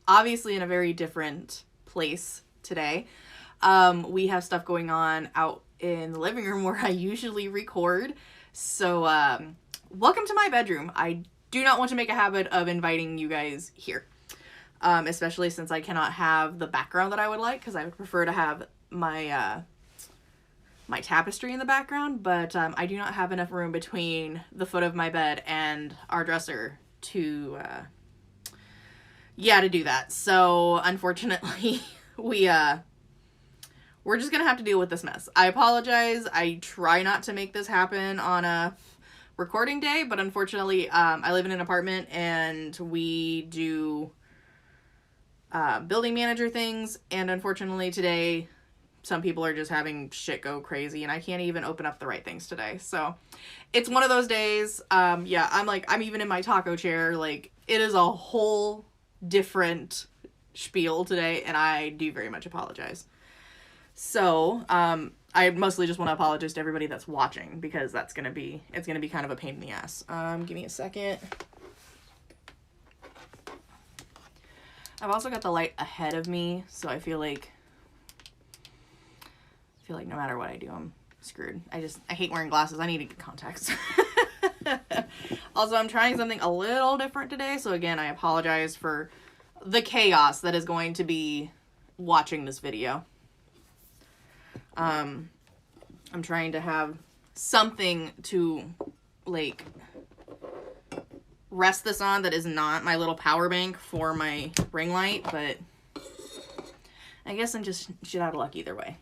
obviously in a very different place today. We have stuff going on out in the living room where I usually record. So, welcome to my bedroom. I do not want to make a habit of inviting you guys here. Especially since I cannot have the background that I would like, because I would prefer to have my my tapestry in the background, but I do not have enough room between the foot of my bed and our dresser to to do that. So unfortunately, we're just gonna have to deal with this mess. I apologize. I try not to make this happen on a recording day, but unfortunately, I live in an apartment and we do building manager things, and unfortunately today some people are just having shit go crazy and I can't even open up the right things today. So it's one of those days. I'm even in my taco chair. Like, it is a whole different spiel today, and I do very much apologize. So I mostly just want to apologize to everybody that's watching, because it's gonna be kind of a pain in the ass. Give me a second. I've also got the light ahead of me, so I feel like no matter what I do, I'm screwed. I hate wearing glasses. I need to get contacts. Also, I'm trying something a little different today, so again, I apologize for the chaos that is going to be watching this video. I'm trying to have something to, like, rest this on that is not my little power bank for my ring light, but I guess I'm just shit out of luck either way.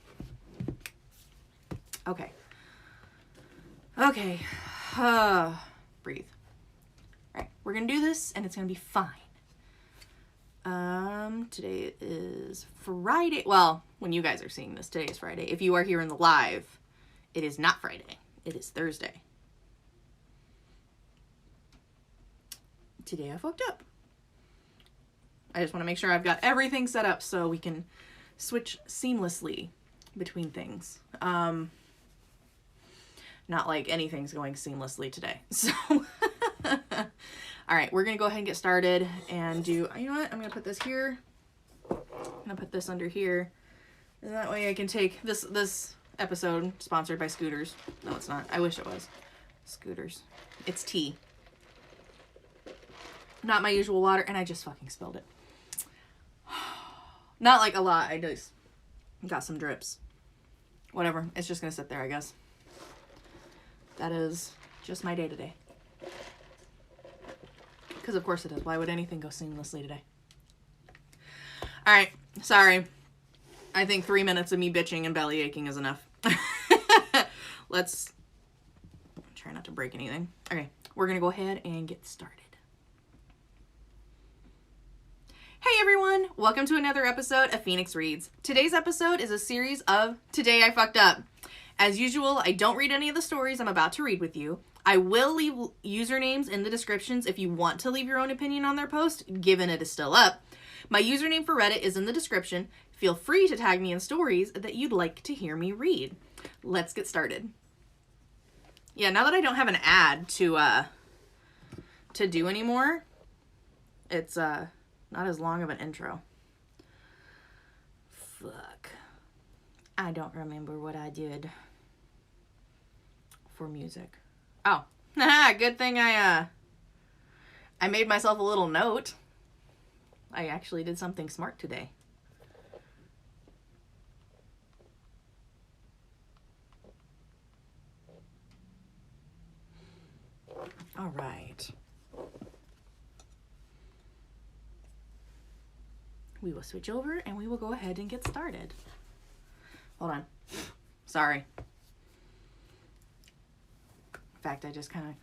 Okay. Breathe. Alright, we're gonna do this and it's gonna be fine. Today is Friday. Well, when you guys are seeing this, today is Friday. If you are here in the live, it is not Friday. It is Thursday. Today I fucked up. I just want to make sure I've got everything set up so we can switch seamlessly between things. Not like anything's going seamlessly today. So, all right, we're going to go ahead and get started and do, you know what? I'm going to put this here. I'm going to put this under here. And that way I can take this episode sponsored by Scooters. No, it's not. I wish it was. Scooters. It's tea. Not my usual water, and I just fucking spilled it. Not like a lot, I just got some drips. Whatever, it's just gonna sit there, I guess. That is just my day today. Because of course it is. Why would anything go seamlessly today? Alright, sorry. I think 3 minutes of me bitching and belly aching is enough. Let's try not to break anything. Okay, we're gonna go ahead and get started. Hey everyone, welcome to another episode of Phoenix Reads. Today's episode is a series of Today I Fucked Up. As usual, I don't read any of the stories I'm about to read with you. I will leave usernames in the descriptions if you want to leave your own opinion on their post, given it is still up. My username for Reddit is in the description. Feel free to tag me in stories that you'd like to hear me read. Let's get started. Yeah, now that I don't have an ad to do anymore, it's not as long of an intro. Fuck. I don't remember what I did for music. Oh, good thing I made myself a little note. I actually did something smart today. All right. We will switch over and we will go ahead and get started. Hold on. Sorry. In fact, I just kind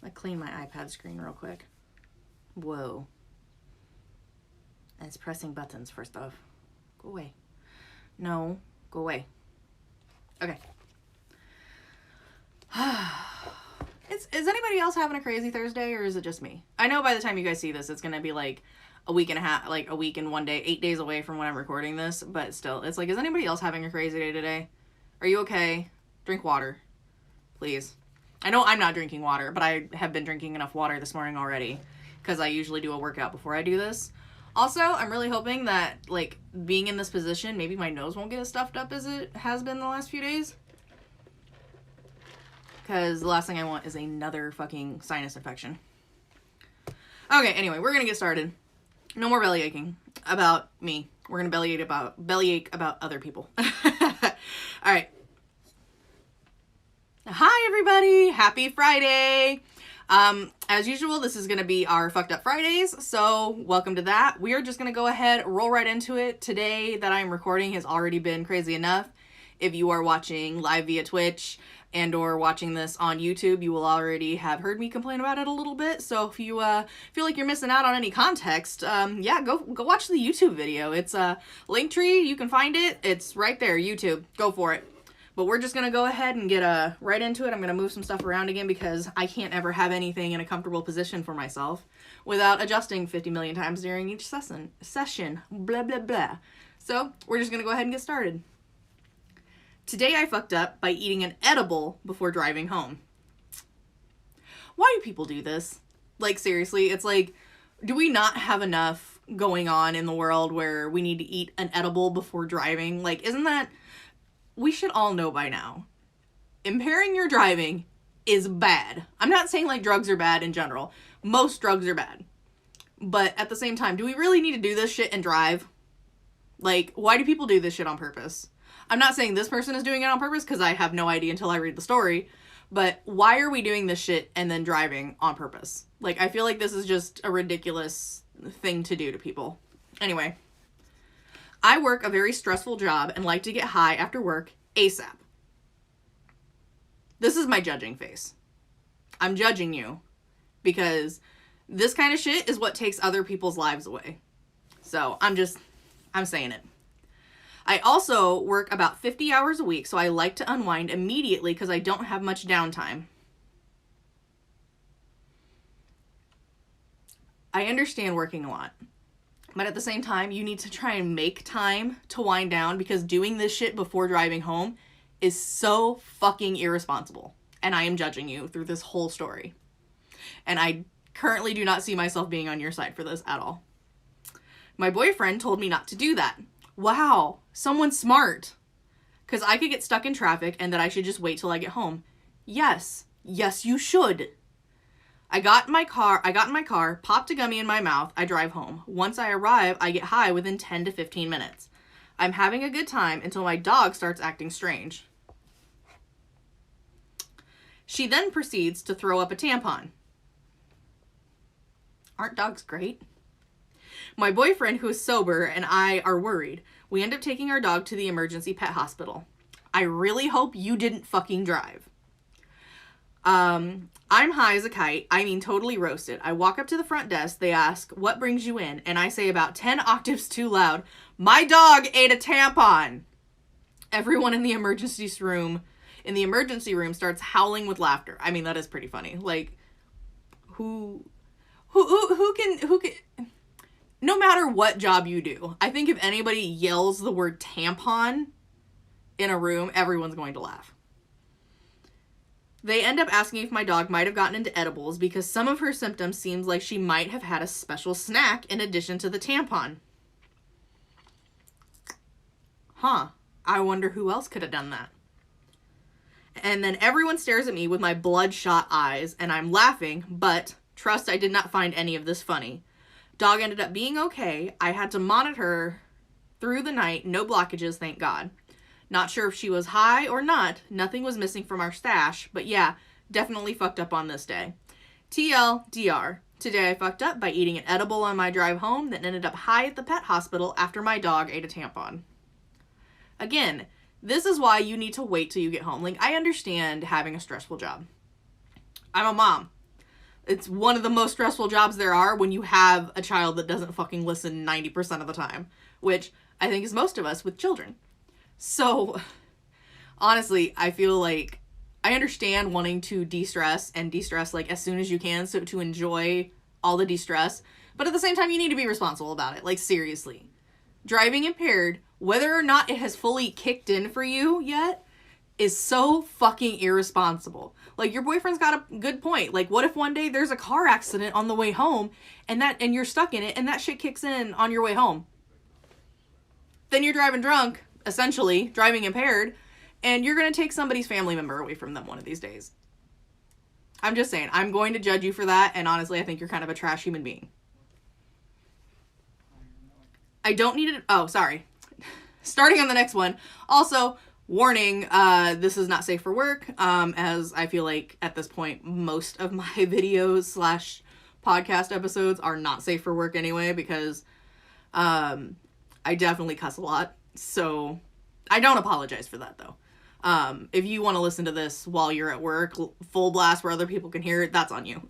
of clean my iPad screen real quick. Whoa. It's pressing buttons first off. Go away. No, go away. Okay. Is anybody else having a crazy Thursday, or is it just me? I know by the time you guys see this, it's going to be like a week and a half, like a week and 1 day, 8 days away from when I'm recording this, but still, it's like, is anybody else having a crazy day today? Are you okay? Drink water, please. I know I'm not drinking water, but I have been drinking enough water this morning already, because I usually do a workout before I do this. Also, I'm really hoping that, like, being in this position, maybe my nose won't get as stuffed up as it has been the last few days. Because the last thing I want is another fucking sinus infection. Okay, anyway, we're gonna get started. No more belly aching about me. We're gonna bellyache about other people. Alright. Hi, everybody! Happy Friday! As usual, this is going to be our Fucked Up Fridays, so welcome to that. We are just going to go ahead, roll right into it. Today that I'm recording has already been crazy enough. If you are watching live via Twitch and or watching this on YouTube, you will already have heard me complain about it a little bit. So if you feel like you're missing out on any context, yeah, go watch the YouTube video. It's a Linktree. You can find it. It's right there, YouTube. Go for it. But we're just going to go ahead and get right into it. I'm going to move some stuff around again because I can't ever have anything in a comfortable position for myself without adjusting 50 million times during each session. Blah, blah, blah. So we're just going to go ahead and get started. Today I fucked up by eating an edible before driving home. Why do people do this? Like, seriously, it's like, do we not have enough going on in the world where we need to eat an edible before driving? Like, isn't that... We should all know by now, impairing your driving is bad. I'm not saying like drugs are bad in general. Most drugs are bad. But at the same time, do we really need to do this shit and drive? Like, why do people do this shit on purpose? I'm not saying this person is doing it on purpose because I have no idea until I read the story. But why are we doing this shit and then driving on purpose? Like, I feel like this is just a ridiculous thing to do to people. Anyway. I work a very stressful job and like to get high after work ASAP. This is my judging face. I'm judging you because this kind of shit is what takes other people's lives away. So I'm saying it. I also work about 50 hours a week, so I like to unwind immediately because I don't have much downtime. I understand working a lot. But at the same time, you need to try and make time to wind down because doing this shit before driving home is so fucking irresponsible. And I am judging you through this whole story. And I currently do not see myself being on your side for this at all. My boyfriend told me not to do that. Wow, someone smart. Because I could get stuck in traffic and that I should just wait till I get home. Yes, you should. I got in my car, popped a gummy in my mouth, I drive home. Once I arrive, I get high within 10 to 15 minutes. I'm having a good time until my dog starts acting strange. She then proceeds to throw up a tampon. Aren't dogs great? My boyfriend, who is sober, and I are worried. We end up taking our dog to the emergency pet hospital. I really hope you didn't fucking drive. I'm high as a kite. I mean, totally roasted. I walk up to the front desk. They ask, what brings you in? And I say about 10 octaves too loud, my dog ate a tampon. Everyone in the emergency room starts howling with laughter. I mean, that is pretty funny. Like, who can, no matter what job you do, I think if anybody yells the word tampon in a room, everyone's going to laugh. They end up asking if my dog might have gotten into edibles because some of her symptoms seems like she might have had a special snack in addition to the tampon. Huh. I wonder who else could have done that. And then everyone stares at me with my bloodshot eyes, and I'm laughing, but trust I did not find any of this funny. Dog ended up being okay. I had to monitor her through the night. No blockages, thank God. Not sure if she was high or not. Nothing was missing from our stash. But yeah, definitely fucked up on this day. TLDR. Today I fucked up by eating an edible on my drive home that ended up high at the pet hospital after my dog ate a tampon. Again, this is why you need to wait till you get home. Like, I understand having a stressful job. I'm a mom. It's one of the most stressful jobs there are when you have a child that doesn't fucking listen 90% of the time. Which I think is most of us with children. So, honestly, I feel like I understand wanting to de-stress like as soon as you can, so to enjoy all the de-stress, but at the same time, you need to be responsible about it. Like, seriously. Driving impaired, whether or not it has fully kicked in for you yet, is so fucking irresponsible. Like, your boyfriend's got a good point. Like, what if one day there's a car accident on the way home and you're stuck in it and that shit kicks in on your way home? Then you're driving drunk, essentially, driving impaired, and you're going to take somebody's family member away from them one of these days. I'm just saying, I'm going to judge you for that, and honestly, I think you're kind of a trash human being. I don't need it. Oh, sorry. Starting on the next one. Also, warning, this is not safe for work, as I feel like at this point, most of my videos / podcast episodes are not safe for work anyway, because I definitely cuss a lot. So I don't apologize for that, though. If you want to listen to this while you're at work, full blast where other people can hear it, that's on you.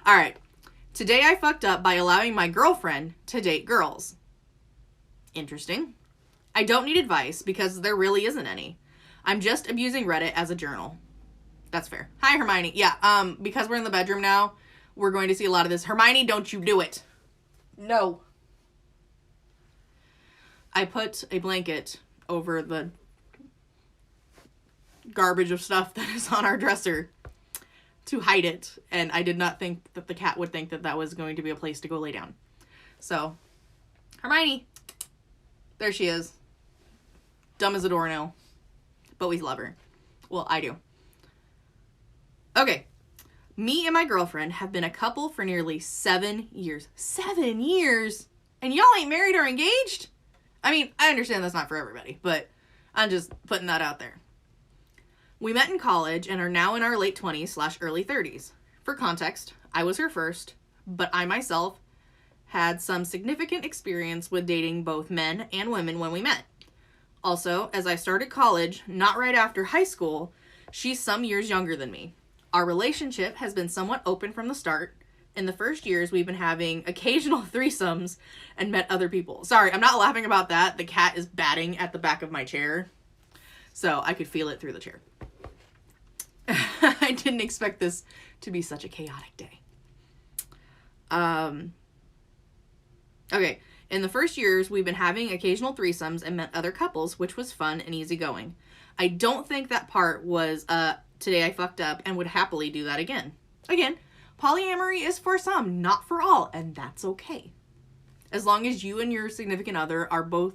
All right. Today I fucked up by allowing my girlfriend to date girls. Interesting. I don't need advice because there really isn't any. I'm just abusing Reddit as a journal. That's fair. Hi, Hermione. Yeah, because we're in the bedroom now, we're going to see a lot of this. Hermione, don't you do it. No. I put a blanket over the garbage of stuff that is on our dresser to hide it, and I did not think that the cat would think that that was going to be a place to go lay down. So, Hermione, there she is. Dumb as a doornail, but we love her. Well, I do. Okay. Me and my girlfriend have been a couple for nearly 7 years. 7 years? And y'all ain't married or engaged? I mean, I understand that's not for everybody, but I'm just putting that out there. We met in college and are now in our late 20s / early 30s. For context, I was her first, but I myself had some significant experience with dating both men and women when we met. Also, as I started college, not right after high school, she's some years younger than me. Our relationship has been somewhat open from the start. In the first years, we've been having occasional threesomes and met other people. Sorry, I'm not laughing about that. The cat is batting at the back of my chair, so I could feel it through the chair. I didn't expect this to be such a chaotic day. Okay. In the first years, we've been having occasional threesomes and met other couples, which was fun and easygoing. I don't think that part was, today I fucked up and would happily do that again. Again, polyamory is for some, not for all, and that's okay. As long as you and your significant other are both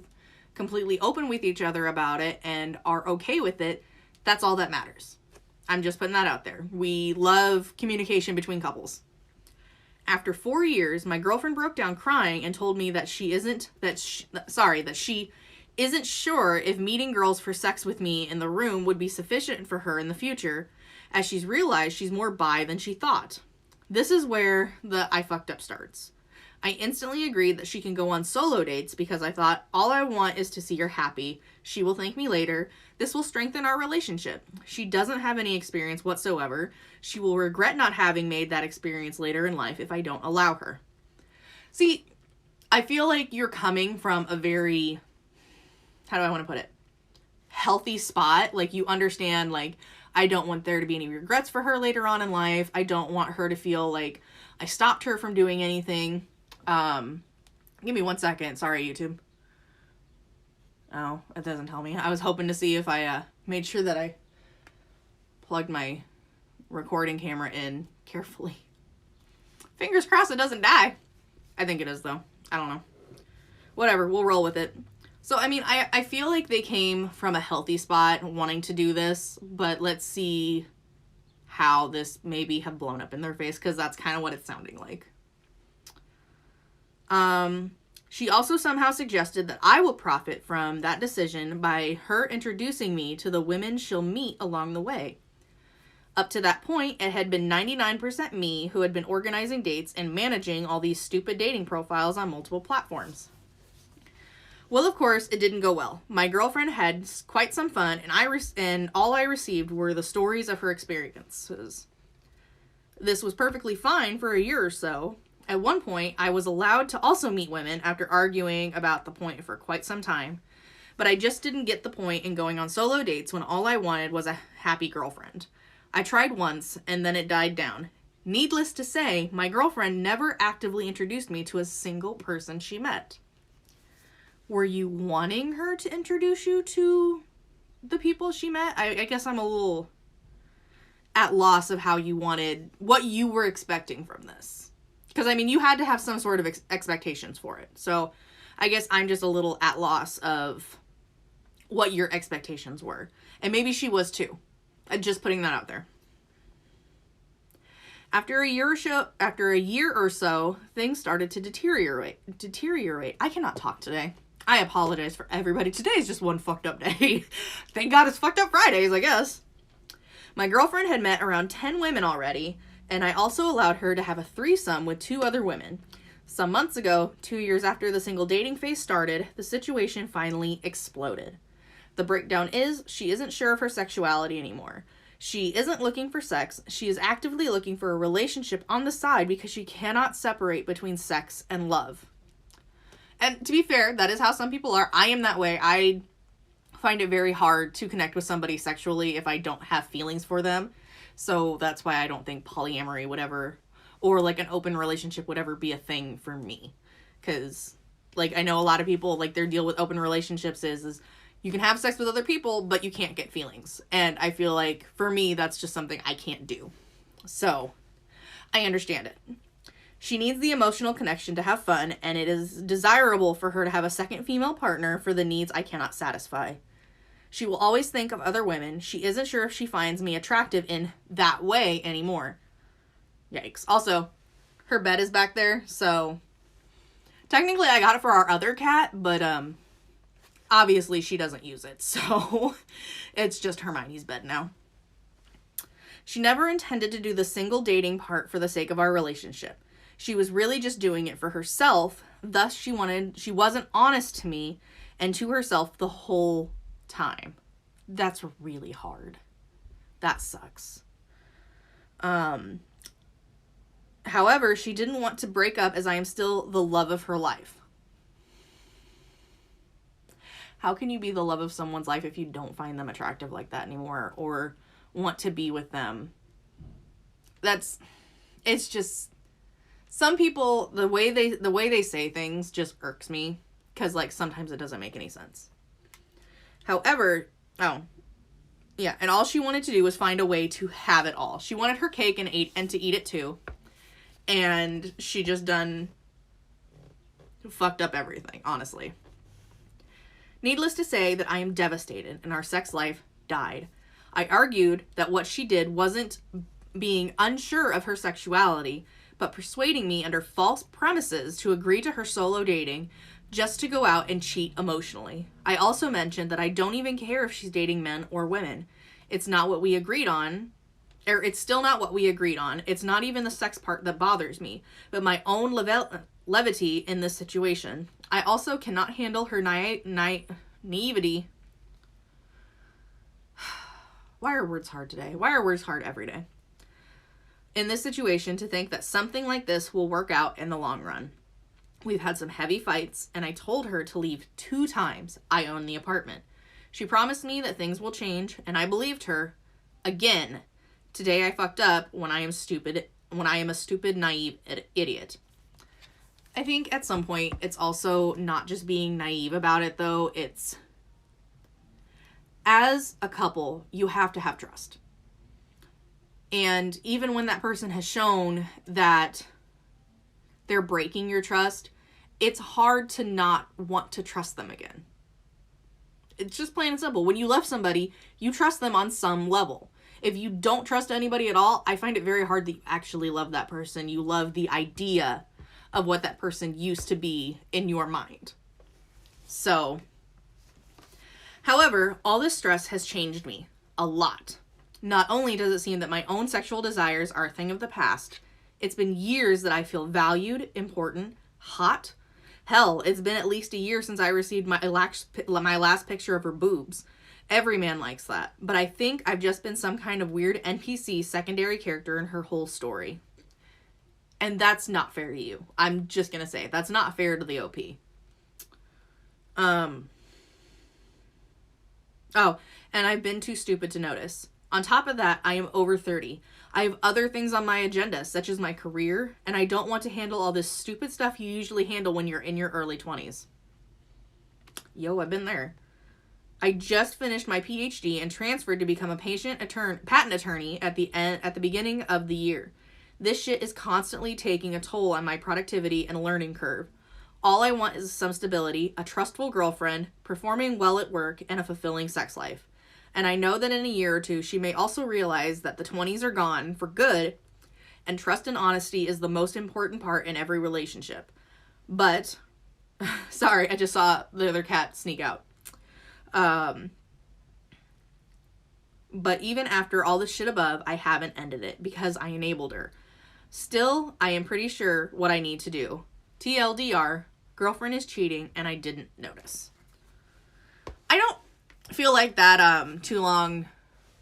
completely open with each other about it and are okay with it, that's all that matters. I'm just putting that out there. We love communication between couples. After 4 years, my girlfriend broke down crying and told me that she isn't sure if meeting girls for sex with me in the room would be sufficient for her in the future, as she's realized she's more bi than she thought. This is where the I fucked up starts. I instantly agreed that she can go on solo dates because I thought, all I want is to see her happy. She will thank me later. This will strengthen our relationship. She doesn't have any experience whatsoever. She will regret not having made that experience later in life if I don't allow her. See, I feel like you're coming from a very, how do I want to put it? Healthy spot. Like, you understand, like, I don't want there to be any regrets for her later on in life. I don't want her to feel like I stopped her from doing anything. Give me 1 second. Sorry, YouTube. Oh, it doesn't tell me. I was hoping to see if I made sure that I plugged my recording camera in carefully. Fingers crossed it doesn't die. I think it is, though. I don't know. Whatever, we'll roll with it. So, I mean, I feel like they came from a healthy spot wanting to do this, but let's see how this maybe have blown up in their face, because that's kind of what it's sounding like. She also somehow suggested that I will profit from that decision by her introducing me to the women she'll meet along the way. Up to that point, it had been 99% me who had been organizing dates and managing all these stupid dating profiles on multiple platforms. Well, of course, it didn't go well. My girlfriend had quite some fun, and all I received were the stories of her experiences. This was perfectly fine for a year or so. At one point, I was allowed to also meet women after arguing about the point for quite some time, but I just didn't get the point in going on solo dates when all I wanted was a happy girlfriend. I tried once, and then it died down. Needless to say, my girlfriend never actively introduced me to a single person she met. Were you wanting her to introduce you to the people she met? I guess I'm a little at loss of how you wanted, what you were expecting from this. Because, I mean, you had to have some sort of expectations for it. So, I guess I'm just a little at loss of what your expectations were. And maybe she was too. Just putting that out there. After a year or so, things started to deteriorate. I cannot talk today. I apologize for everybody. Today is just one fucked up day. Thank God it's fucked up Fridays, I guess. My girlfriend had met around 10 women already, and I also allowed her to have a threesome with 2 other women. Some months ago, 2 years after the single dating phase started, the situation finally exploded. The breakdown is, she isn't sure of her sexuality anymore. She isn't looking for sex. She is actively looking for a relationship on the side because she cannot separate between sex and love. And to be fair, that is how some people are. I am that way. I find it very hard to connect with somebody sexually if I don't have feelings for them. So that's why I don't think polyamory would ever, or like an open relationship would ever be a thing for me. Because, like, I know a lot of people, like, their deal with open relationships is you can have sex with other people, but you can't get feelings. And I feel like, for me, that's just something I can't do. So, I understand it. She needs the emotional connection to have fun, and it is desirable for her to have a second female partner for the needs I cannot satisfy. She will always think of other women. She isn't sure if she finds me attractive in that way anymore. Yikes. Also, her bed is back there, so technically I got it for our other cat, but obviously she doesn't use it, so it's just Hermione's bed now. She never intended to do the single dating part for the sake of our relationship. She was really just doing it for herself, thus she wasn't honest to me and to herself the whole time. That's really hard. That sucks. However, she didn't want to break up as I am still the love of her life. How can you be the love of someone's life if you don't find them attractive like that anymore or want to be with them? It's just, some people, the way they say things just irks me, because, like, sometimes it doesn't make any sense. However, and all she wanted to do was find a way to have it all. She wanted her cake and to eat it too. And she just fucked up everything, honestly. Needless to say that I am devastated and our sex life died. I argued that what she did wasn't being unsure of her sexuality, but persuading me under false premises to agree to her solo dating just to go out and cheat emotionally. I also mentioned that I don't even care if she's dating men or women. It's not what we agreed on. It's still not what we agreed on. It's not even the sex part that bothers me, but my own levity in this situation. I also cannot handle her naivety. Why are words hard today? Why are words hard every day? In this situation, to think that something like this will work out in the long run. We've had some heavy fights, and I told her to leave 2 times. I own the apartment. She promised me that things will change, and I believed her. Again, today I fucked up when I am a stupid, naive idiot. I think at some point, it's also not just being naive about it, though. It's, as a couple, you have to have trust. And even when that person has shown that they're breaking your trust, it's hard to not want to trust them again. It's just plain and simple. When you love somebody, you trust them on some level. If you don't trust anybody at all, I find it very hard that you actually love that person. You love the idea of what that person used to be in your mind. So, however, all this stress has changed me a lot. Not only does it seem that my own sexual desires are a thing of the past, it's been years that I feel valued, important, hot. Hell, it's been at least a year since I received my last picture of her boobs. Every man likes that. But I think I've just been some kind of weird NPC secondary character in her whole story. And that's not fair to you. I'm just gonna say, that's not fair to the OP. Oh, and I've been too stupid to notice. On top of that, I am over 30. I have other things on my agenda, such as my career, and I don't want to handle all this stupid stuff you usually handle when you're in your early 20s. Yo, I've been there. I just finished my PhD and transferred to become a patent attorney at the beginning of the year. This shit is constantly taking a toll on my productivity and learning curve. All I want is some stability, a trustful girlfriend, performing well at work, and a fulfilling sex life. And I know that in a year or two, she may also realize that the 20s are gone for good, and trust and honesty is the most important part in every relationship. But, sorry, I just saw the other cat sneak out. But even after all the shit above, I haven't ended it because I enabled her. Still, I am pretty sure what I need to do. TLDR, girlfriend is cheating and I didn't notice. I don't feel like that too long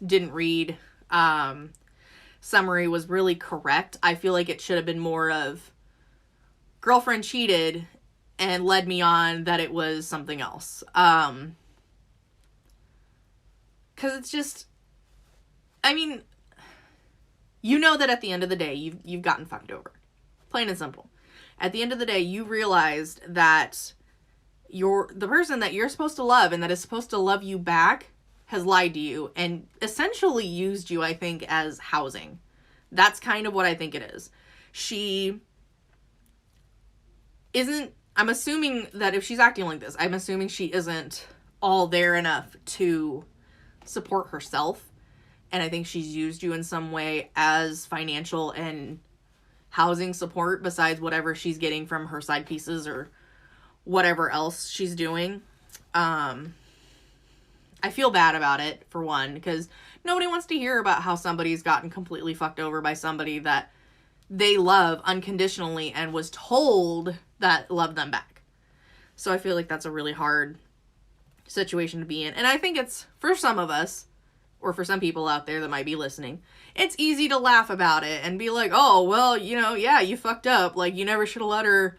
didn't read summary was really correct. I feel like it should have been more of girlfriend cheated and led me on that it was something else. Because it's just, I mean, you know that at the end of the day, you've gotten fucked over. Plain and simple. At the end of the day, you realized that the person that you're supposed to love and that is supposed to love you back has lied to you and essentially used you, I think, as housing. That's kind of what I think it is. She isn't, I'm assuming that if she's acting like this, I'm assuming she isn't all there enough to support herself. And I think she's used you in some way as financial and housing support besides whatever she's getting from her side pieces or whatever else she's doing. I feel bad about it, for one, because nobody wants to hear about how somebody's gotten completely fucked over by somebody that they love unconditionally and was told that loved them back. So I feel like that's a really hard situation to be in. And I think it's, for some of us, or for some people out there that might be listening, it's easy to laugh about it and be like, oh, well, yeah, you fucked up. Like, you never should have let her,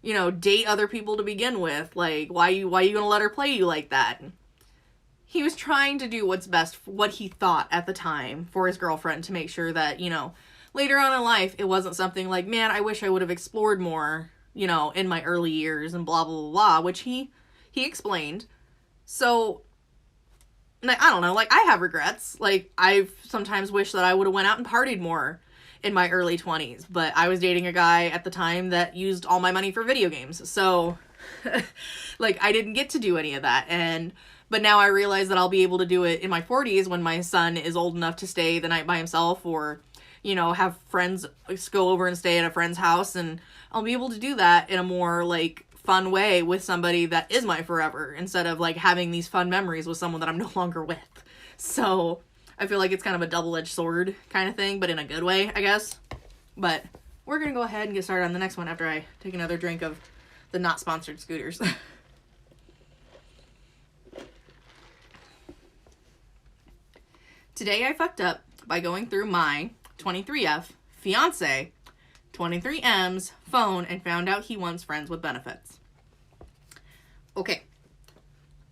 date other people to begin with. Like, why you gonna let her play you like that? He was trying to do what's best, what he thought at the time for his girlfriend to make sure that, later on in life, it wasn't something like, man, I wish I would have explored more, in my early years and blah, blah, blah, blah, which he explained. So, I don't know, like, I have regrets. Like, I've sometimes wished that I would have went out and partied more in my early 20s, but I was dating a guy at the time that used all my money for video games. So, like, I didn't get to do any of that. But now I realize that I'll be able to do it in my 40s when my son is old enough to stay the night by himself or, have friends go over and stay at a friend's house. And I'll be able to do that in a more, like, fun way with somebody that is my forever instead of, like, having these fun memories with someone that I'm no longer with. So I feel like it's kind of a double-edged sword kind of thing, but in a good way, I guess. But we're going to go ahead and get started on the next one after I take another drink of the not sponsored scooters. Today I fucked up by going through my 23F fiance 23M's phone and found out he wants friends with benefits. Okay.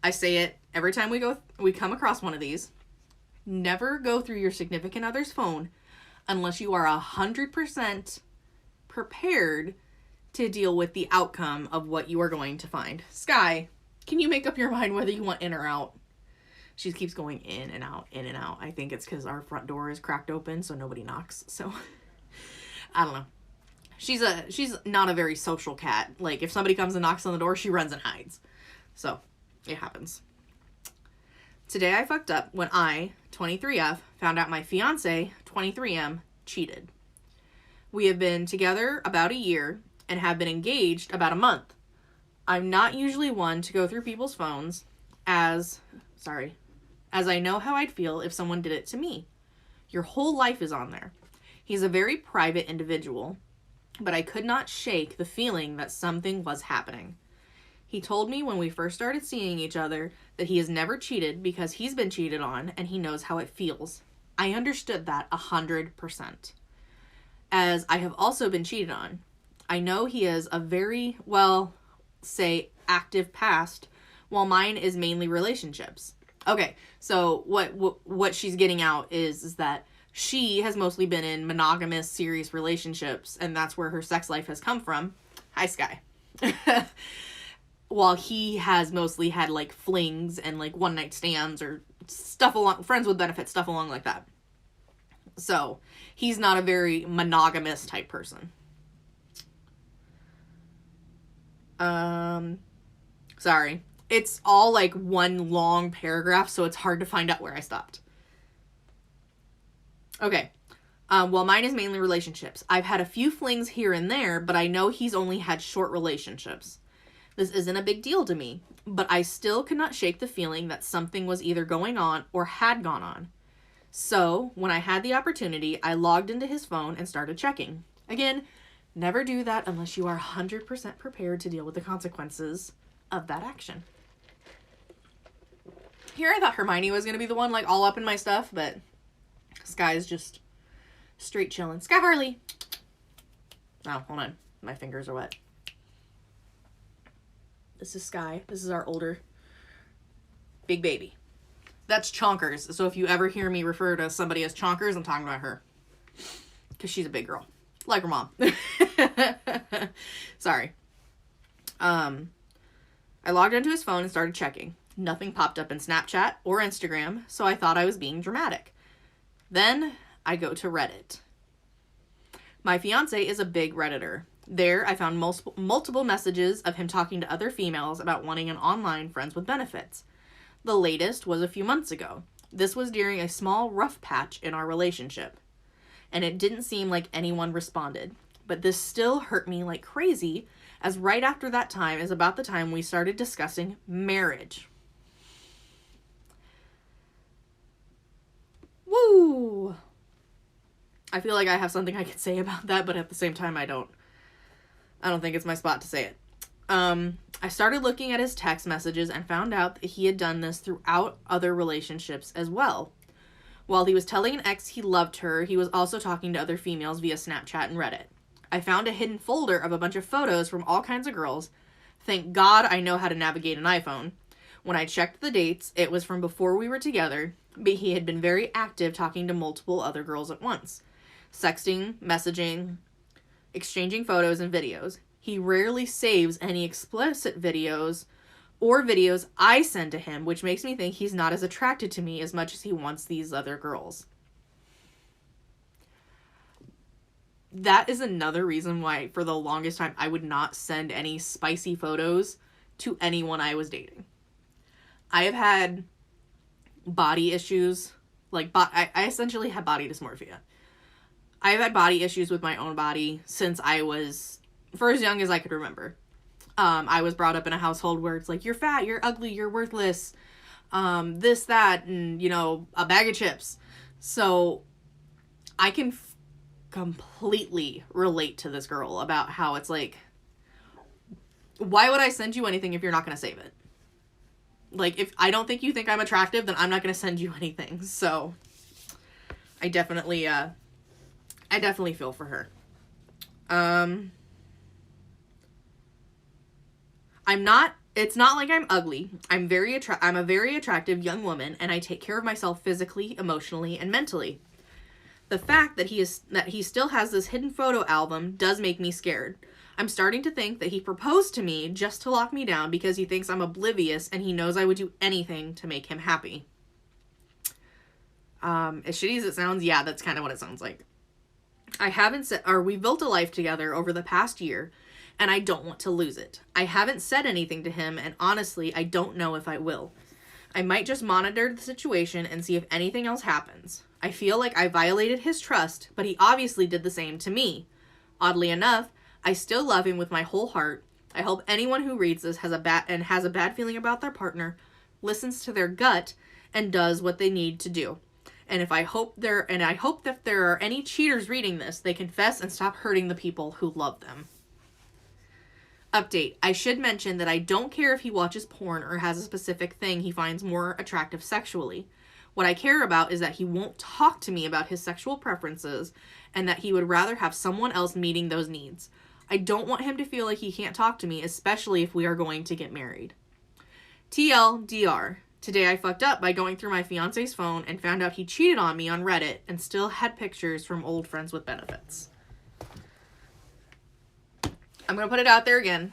I say it every time we come across one of these. Never go through your significant other's phone unless you are 100% prepared to deal with the outcome of what you are going to find. Sky, can you make up your mind whether you want in or out? She keeps going in and out, in and out. I think it's because our front door is cracked open so nobody knocks. So, I don't know. She's not a very social cat. Like, if somebody comes and knocks on the door, she runs and hides. So, it happens. Today I fucked up when I, 23F, found out my fiance, 23M, cheated. We have been together about a year and have been engaged about a month. I'm not usually one to go through people's phones as I know how I'd feel if someone did it to me. Your whole life is on there. He's a very private individual, but I could not shake the feeling that something was happening. He told me when we first started seeing each other that he has never cheated because he's been cheated on and he knows how it feels. I understood that 100%. As I have also been cheated on. I know he has a very, active past, while mine is mainly relationships. Okay, so what she's getting out is that she has mostly been in monogamous, serious relationships, and that's where her sex life has come from. Hi, Sky. while he has mostly had, like, flings and, like, one-night stands or stuff along, friends with benefits, stuff along like that. So, he's not a very monogamous type person. Sorry. It's all, like, one long paragraph, so it's hard to find out where I stopped. Okay. Well, mine is mainly relationships. I've had a few flings here and there, but I know he's only had short relationships. This isn't a big deal to me, but I still cannot shake the feeling that something was either going on or had gone on. So, when I had the opportunity, I logged into his phone and started checking. Again, never do that unless you are 100% prepared to deal with the consequences of that action. Here I thought Hermione was going to be the one, like, all up in my stuff, but Sky's just straight chilling. Sky Harley! Oh, hold on. My fingers are wet. This is Sky. This is our older big baby. That's Chonkers. So if you ever hear me refer to somebody as Chonkers, I'm talking about her. Because she's a big girl. Like her mom. Sorry. I logged into his phone and started checking. Nothing popped up in Snapchat or Instagram, so I thought I was being dramatic. Then I go to Reddit. My fiance is a big Redditor. There, I found multiple messages of him talking to other females about wanting an online friends with benefits. The latest was a few months ago. This was during a small rough patch in our relationship. And it didn't seem like anyone responded. But this still hurt me like crazy, as right after that time is about the time we started discussing marriage. Woo! I feel like I have something I could say about that, but at the same time I don't think it's my spot to say it. I started looking at his text messages and found out that he had done this throughout other relationships as well. While he was telling an ex he loved her, he was also talking to other females via Snapchat and Reddit. I found a hidden folder of a bunch of photos from all kinds of girls. Thank God I know how to navigate an iPhone. When I checked the dates, it was from before we were together, but he had been very active talking to multiple other girls at once. Sexting, messaging, exchanging photos and videos. He rarely saves any explicit videos or videos I send to him, which makes me think he's not as attracted to me as much as he wants these other girls. That is another reason why, for the longest time, I would not send any spicy photos to anyone I was dating. I have had body issues. Like, I essentially have body dysmorphia. I've had body issues with my own body since I was, for as young as I could remember. I was brought up in a household where it's like, you're fat, you're ugly, you're worthless, this, that, and, you know, a bag of chips. So I can completely relate to this girl about how it's like, why would I send you anything if you're not going to save it? Like, if I don't think you think I'm attractive, then I'm not going to send you anything. So I definitely feel for her. It's not like I'm ugly. I'm a very attractive young woman, and I take care of myself physically, emotionally, and mentally. The fact that he still has this hidden photo album does make me scared. I'm starting to think that he proposed to me just to lock me down because he thinks I'm oblivious and he knows I would do anything to make him happy. As shitty as it sounds, yeah, that's kind of what it sounds like. We built a life together over the past year, and I don't want to lose it. I haven't said anything to him, and honestly, I don't know if I will. I might just monitor the situation and see if anything else happens. I feel like I violated his trust, but he obviously did the same to me. Oddly enough, I still love him with my whole heart. I hope anyone who reads this has a bad feeling about their partner, listens to their gut, and does what they need to do. And I hope that there are any cheaters reading this, they confess and stop hurting the people who love them. Update. I should mention that I don't care if he watches porn or has a specific thing he finds more attractive sexually. What I care about is that he won't talk to me about his sexual preferences and that he would rather have someone else meeting those needs. I don't want him to feel like he can't talk to me, especially if we are going to get married. TLDR. Today I fucked up by going through my fiance's phone and found out he cheated on me on Reddit and still had pictures from old friends with benefits. I'm going to put it out there again.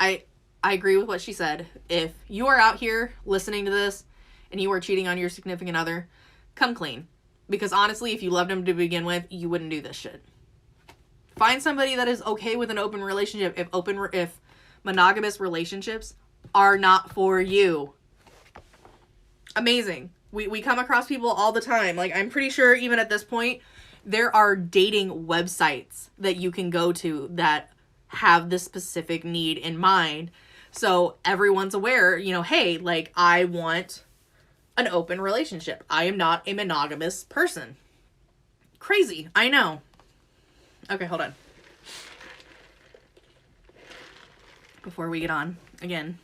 I agree with what she said. If you are out here listening to this and you are cheating on your significant other, come clean. Because honestly, if you loved him to begin with, you wouldn't do this shit. Find somebody that is okay with an open relationship if monogamous relationships are not for you. Amazing. We come across people all the time. Like, I'm pretty sure even at this point, there are dating websites that you can go to that have this specific need in mind. So everyone's aware, you know, hey, like, I want an open relationship. I am not a monogamous person. Crazy. I know. Okay, hold on. Before we get on again.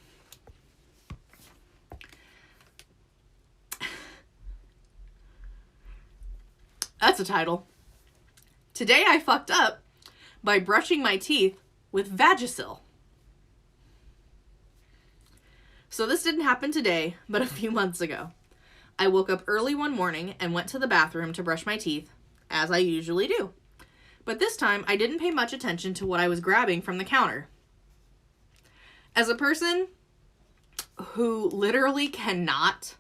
That's a title. Today I fucked up by brushing my teeth with Vagisil. So this didn't happen today, but a few months ago. I woke up early one morning and went to the bathroom to brush my teeth, as I usually do. But this time, I didn't pay much attention to what I was grabbing from the counter. As a person who literally cannot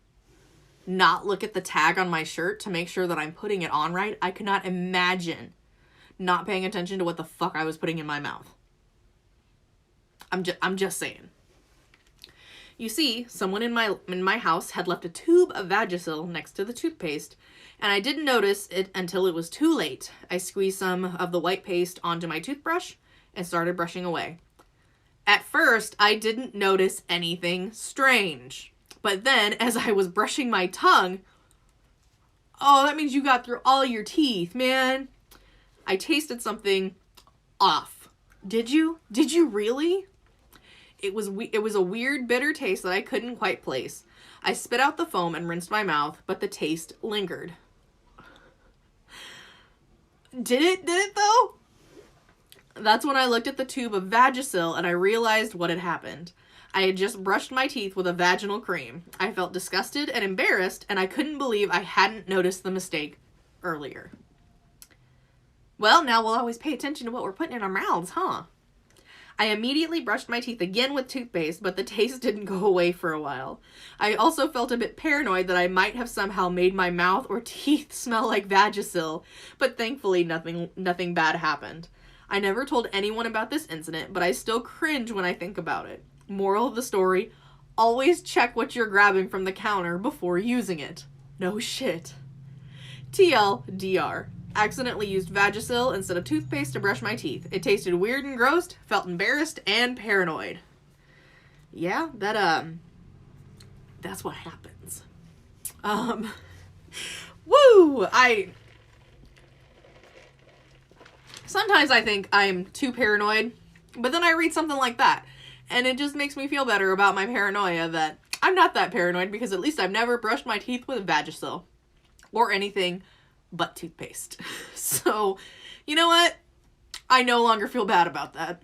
not look at the tag on my shirt to make sure that I'm putting it on right, I could not imagine not paying attention to what the fuck I was putting in my mouth. I'm just saying. You see, someone in my house had left a tube of Vagisil next to the toothpaste, and I didn't notice it until it was too late. I squeezed some of the white paste onto my toothbrush and started brushing away. At first, I didn't notice anything strange. But then, as I was brushing my tongue, oh, that means you got through all your teeth, man. I tasted something off. Did you? Did you really? It was a weird, bitter taste that I couldn't quite place. I spit out the foam and rinsed my mouth, but the taste lingered. Did it though? That's when I looked at the tube of Vagisil and I realized what had happened. I had just brushed my teeth with a vaginal cream. I felt disgusted and embarrassed, and I couldn't believe I hadn't noticed the mistake earlier. Well, now we'll always pay attention to what we're putting in our mouths, huh? I immediately brushed my teeth again with toothpaste, but the taste didn't go away for a while. I also felt a bit paranoid that I might have somehow made my mouth or teeth smell like Vagisil, but thankfully nothing bad happened. I never told anyone about this incident, but I still cringe when I think about it. Moral of the story, always check what you're grabbing from the counter before using it. No shit. TLDR. Accidentally used Vagisil instead of toothpaste to brush my teeth. It tasted weird and gross, felt embarrassed and paranoid. Yeah, that's what happens. Woo! Sometimes I think I'm too paranoid, but then I read something like that. And it just makes me feel better about my paranoia that I'm not that paranoid because at least I've never brushed my teeth with Vagisil or anything but toothpaste. So, you know what? I no longer feel bad about that.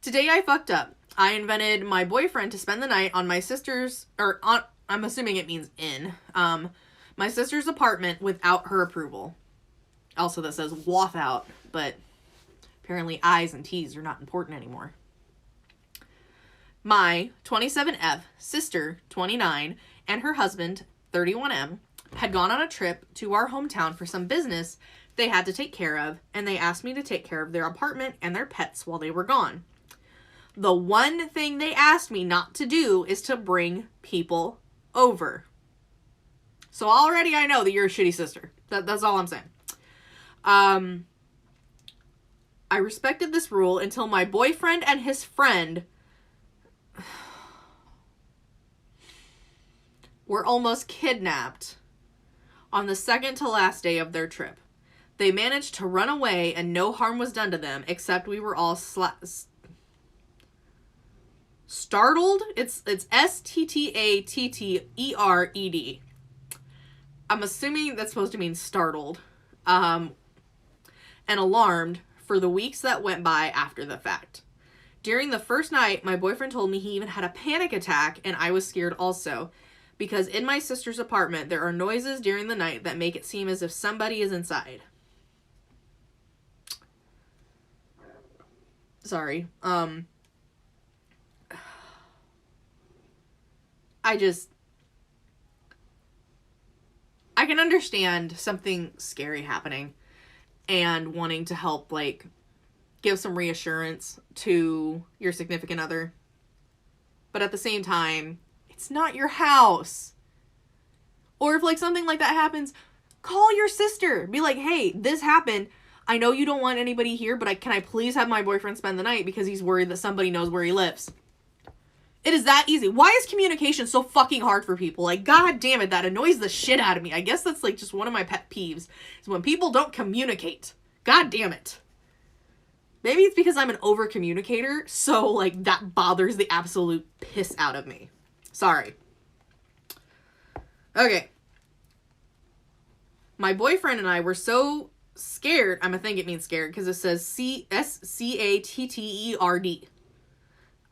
Today I fucked up. I invited my boyfriend to spend the night on my sister's, I'm assuming it means in, my sister's apartment without her approval. Also, that says without, but apparently I's and T's are not important anymore. My 27F sister, 29, and her husband, 31M, had gone on a trip to our hometown for some business they had to take care of, and they asked me to take care of their apartment and their pets while they were gone. The one thing they asked me not to do is to bring people over. So already I know that you're a shitty sister. That's all I'm saying. I respected this rule until my boyfriend and his friend were almost kidnapped on the second to last day of their trip. They managed to run away and no harm was done to them, except we were all startled. It's STTATTERED. I'm assuming that's supposed to mean startled. And alarmed for the weeks that went by after the fact. During the first night, my boyfriend told me he even had a panic attack, and I was scared also. Because in my sister's apartment, there are noises during the night that make it seem as if somebody is inside. Sorry. I can understand something scary happening and wanting to help, like, give some reassurance to your significant other. But at the same time, it's not your house. Or if, like, something like that happens, call your sister. Be like, hey, this happened. I know you don't want anybody here, but can I please have my boyfriend spend the night because he's worried that somebody knows where he lives. It is that easy. Why is communication so fucking hard for people? Like, god damn it, that annoys the shit out of me. I guess that's, like, just one of my pet peeves, is when people don't communicate. God damn it. Maybe it's because I'm an over-communicator, so, like, that bothers the absolute piss out of me. Sorry. Okay. My boyfriend and I were so scared. I'm gonna think it means scared because it says SCATTERD.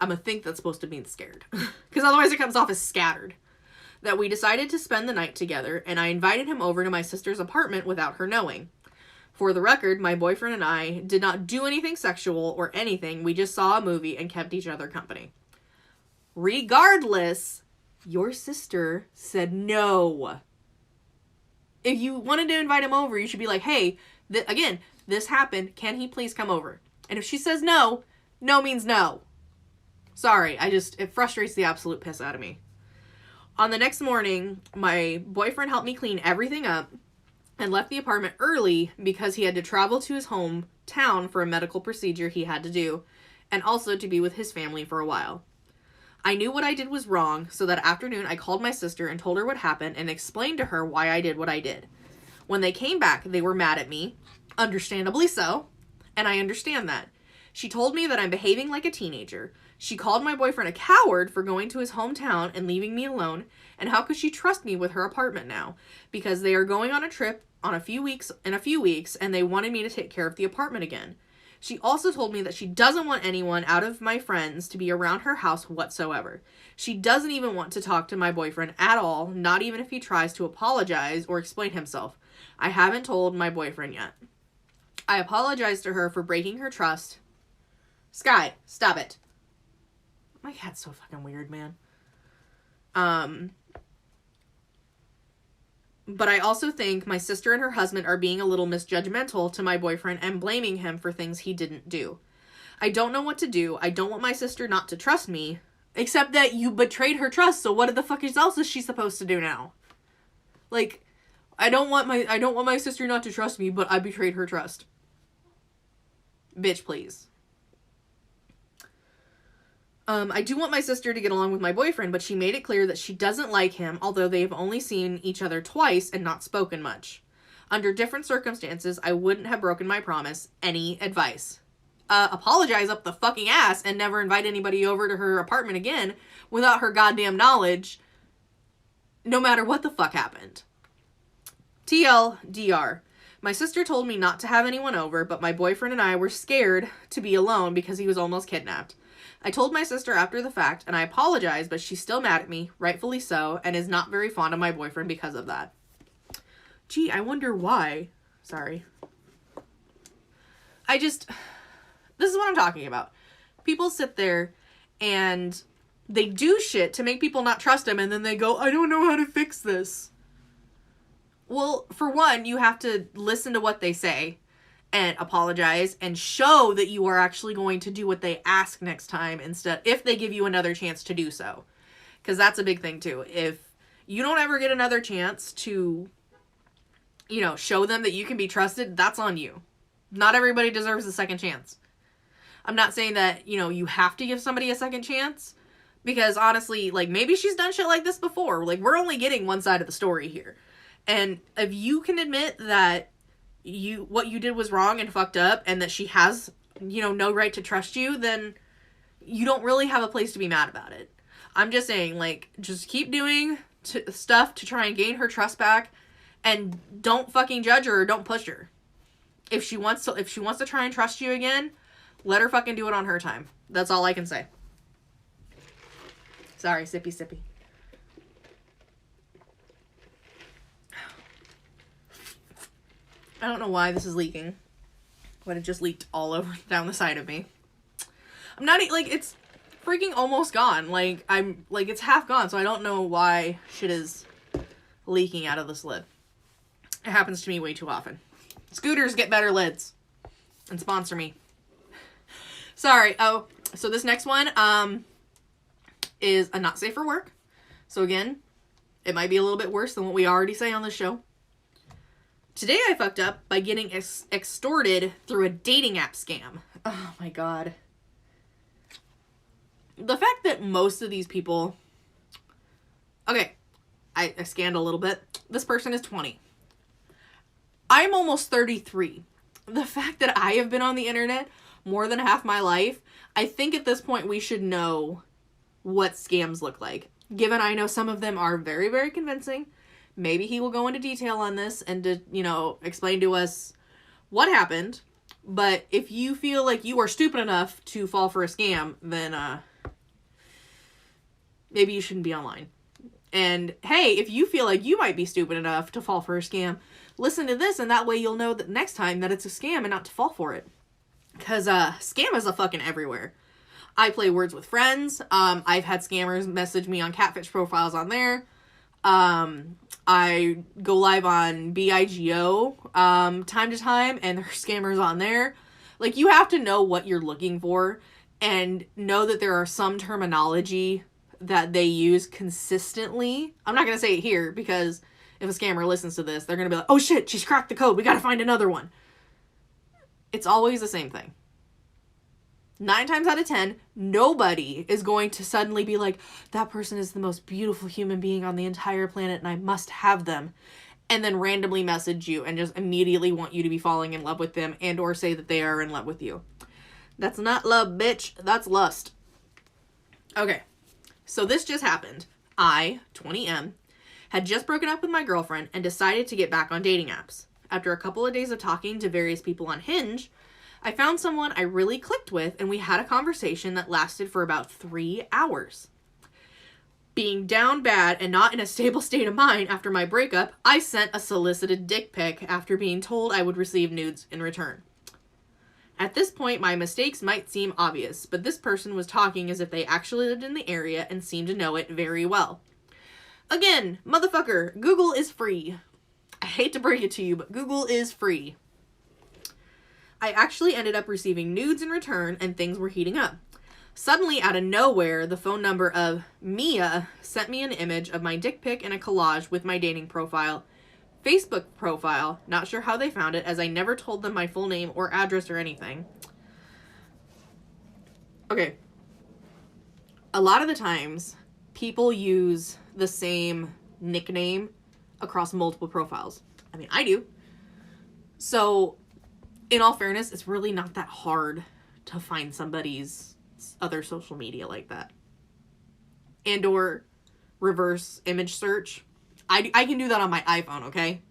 I'm gonna think that's supposed to mean scared. Because otherwise it comes off as scattered. That we decided to spend the night together, and I invited him over to my sister's apartment without her knowing. For the record, my boyfriend and I did not do anything sexual or anything. We just saw a movie and kept each other company. Regardless, your sister said no. If you wanted to invite him over, you should be like, hey, again, this happened. Can he please come over? And if she says no, no means no. Sorry, it frustrates the absolute piss out of me. On the next morning, my boyfriend helped me clean everything up and left the apartment early because he had to travel to his hometown for a medical procedure he had to do, and also to be with his family for a while. I knew what I did was wrong, so that afternoon I called my sister and told her what happened and explained to her why I did what I did. When they came back, they were mad at me, understandably so, and I understand that. She told me that I'm behaving like a teenager. She called my boyfriend a coward for going to his hometown and leaving me alone, and how could she trust me with her apartment now? Because they are going on a trip in a few weeks, and they wanted me to take care of the apartment again. She also told me that she doesn't want anyone out of my friends to be around her house whatsoever. She doesn't even want to talk to my boyfriend at all, not even if he tries to apologize or explain himself. I haven't told my boyfriend yet. I apologized to her for breaking her trust. Sky, stop it. My cat's so fucking weird, man. But I also think my sister and her husband are being a little misjudgmental to my boyfriend and blaming him for things he didn't do. I don't know what to do. I don't want my sister not to trust me, except that you betrayed her trust, so what the fuck else is she supposed to do now? Like, I don't want my sister not to trust me, but I betrayed her trust. Bitch, please. I do want my sister to get along with my boyfriend, but she made it clear that she doesn't like him, although they've only seen each other twice and not spoken much. Under different circumstances, I wouldn't have broken my promise. Any advice? Apologize up the fucking ass and never invite anybody over to her apartment again without her goddamn knowledge, no matter what the fuck happened. TLDR. My sister told me not to have anyone over, but my boyfriend and I were scared to be alone because he was almost kidnapped. I told my sister after the fact, and I apologized, but she's still mad at me, rightfully so, and is not very fond of my boyfriend because of that. Gee, I wonder why. Sorry. This is what I'm talking about. People sit there and they do shit to make people not trust them, and then they go, I don't know how to fix this. Well, for one, you have to listen to what they say and apologize and show that you are actually going to do what they ask next time instead, if they give you another chance to do so. Because that's a big thing too. If you don't ever get another chance to, show them that you can be trusted, that's on you. Not everybody deserves a second chance. I'm not saying that, you have to give somebody a second chance, because honestly, like, maybe she's done shit like this before. Like, we're only getting one side of the story here. And if you can admit that what you did was wrong and fucked up, and that she has, no right to trust you, then you don't really have a place to be mad about it. I'm just saying, like, just keep doing stuff to try and gain her trust back, and don't fucking judge her or don't push her. If she wants to try and trust you again, let her fucking do it on her time. That's all I can say. Sorry, sippy. I don't know why this is leaking, but it just leaked all over down the side of me. I'm not, like, it's freaking almost gone. Like, it's half gone, so I don't know why shit is leaking out of this lid. It happens to me way too often. Scooters, get better lids. And sponsor me. Sorry. Oh, so this next one, is a not safe for work. So again, it might be a little bit worse than what we already say on this show. Today I fucked up by getting extorted through a dating app scam. Oh my god. The fact that most of these people... Okay, I scanned a little bit. This person is 20. I'm almost 33. The fact that I have been on the internet more than half my life, I think at this point we should know what scams look like. Given I know some of them are very, very convincing, maybe he will go into detail on this and to, explain to us what happened. But if you feel like you are stupid enough to fall for a scam, then maybe you shouldn't be online. And hey, if you feel like you might be stupid enough to fall for a scam, listen to this, and that way you'll know that next time that it's a scam and not to fall for it. Because scam is a fucking everywhere. I play Words with Friends. I've had scammers message me on catfish profiles on there. I go live on BIGO time to time, and there are scammers on there. Like, you have to know what you're looking for and know that there are some terminology that they use consistently. I'm not going to say it here because if a scammer listens to this, they're going to be like, oh shit, she's cracked the code. We got to find another one. It's always the same thing. 9 times out of 10, nobody is going to suddenly be like, that person is the most beautiful human being on the entire planet and I must have them. And then randomly message you and just immediately want you to be falling in love with them and or say that they are in love with you. That's not love, bitch. That's lust. Okay. So this just happened. I, 20M, had just broken up with my girlfriend and decided to get back on dating apps. After a couple of days of talking to various people on Hinge, I found someone I really clicked with, and we had a conversation that lasted for about 3 hours. Being down bad and not in a stable state of mind after my breakup, I sent a solicited dick pic after being told I would receive nudes in return. At this point, my mistakes might seem obvious, but this person was talking as if they actually lived in the area and seemed to know it very well. Again, motherfucker, Google is free. I hate to break it to you, but Google is free. I actually ended up receiving nudes in return, and things were heating up. Suddenly, out of nowhere, the phone number of Mia sent me an image of my dick pic and a collage with my dating profile, Facebook profile. Not sure how they found it, as I never told them my full name or address or anything. Okay. A lot of the times, people use the same nickname across multiple profiles. I mean, I do. So, in all fairness, it's really not that hard to find somebody's other social media like that. And or reverse image search. I can do that on my iPhone, okay?